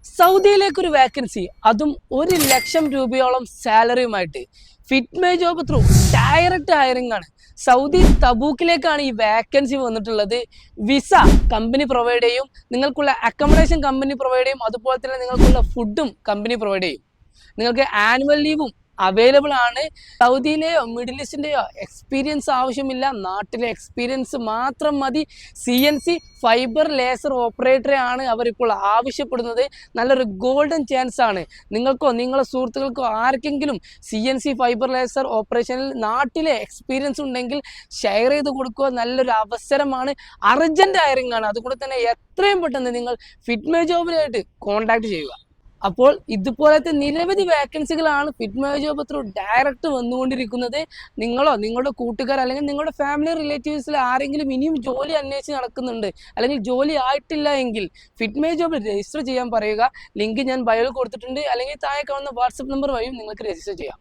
സൗദിയിലേക്ക് ഒരു വേക്കൻസി, അതും 1,00,000 രൂപയോളം സാലറിയുമായിട്ട്. Fit My Job through direct hiring ആണ്. സൗദി തബൂക്കിലേക്കാണ് ഈ വേക്കൻസി വന്നിട്ടുള്ളത്. വിസ കമ്പനി പ്രൊവൈഡ് ചെയ്യും, നിങ്ങൾക്കുള്ള അക്കോമഡേഷൻ കമ്പനി പ്രൊവൈഡ് ചെയ്യും, അതുപോലെ തന്നെ നിങ്ങൾക്കുള്ള ഫുഡും കമ്പനി പ്രൊവൈഡ് ചെയ്യും. നിങ്ങൾക്ക് ആനുവൽ ലീവും അവൈലബിൾ ആണ്. സൗദിയിലെയോ മിഡിൽ ഈസ്റ്റിൻ്റെയോ എക്സ്പീരിയൻസ് ആവശ്യമില്ല, നാട്ടിലെ എക്സ്പീരിയൻസ് മാത്രം മതി. CNC ഫൈബർ ലേസർ ഓപ്പറേറ്ററെ ആണ് അവരിപ്പോൾ ആവശ്യപ്പെടുന്നത്. നല്ലൊരു ഗോൾഡൻ ചാൻസ് ആണ്. നിങ്ങൾക്കോ നിങ്ങളുടെ സുഹൃത്തുക്കൾക്കോ ആർക്കെങ്കിലും CNC ഫൈബർ ലേസർ ഓപ്പറേഷനിൽ നാട്ടിലെ എക്സ്പീരിയൻസ് ഉണ്ടെങ്കിൽ ഷെയർ ചെയ്ത് കൊടുക്കുക. നല്ലൊരു അവസരമാണ്. അർജന്റ് ഹയറിംഗ് ആണ്. അതുകൊണ്ട് തന്നെ എത്രയും പെട്ടെന്ന് നിങ്ങൾ ഫിറ്റ് മൈ ജോബിലായിട്ട് കോൺടാക്ട് ചെയ്യുക. അപ്പോൾ ഇതുപോലത്തെ നിരവധി വേക്കൻസികളാണ് Fit My Job through direct വന്നുകൊണ്ടിരിക്കുന്നത്. നിങ്ങളോ നിങ്ങളുടെ കൂട്ടുകാർ അല്ലെങ്കിൽ നിങ്ങളുടെ ഫാമിലി റിലേറ്റീവ്സിൽ ആരെങ്കിലും ഇനിയും ജോലി അന്വേഷിച്ച് നടക്കുന്നുണ്ട്, അല്ലെങ്കിൽ ജോലി ആയിട്ടില്ല എങ്കിൽ ഫിറ്റ് മൈ ജോബിൽ രജിസ്റ്റർ ചെയ്യാൻ പറയുക. ലിങ്ക് ഞാൻ ബയോയിൽ കൊടുത്തിട്ടുണ്ട്, അല്ലെങ്കിൽ താഴെ കാണുന്ന വാട്സപ്പ് നമ്പർ വഴിയും നിങ്ങൾക്ക് രജിസ്റ്റർ ചെയ്യാം.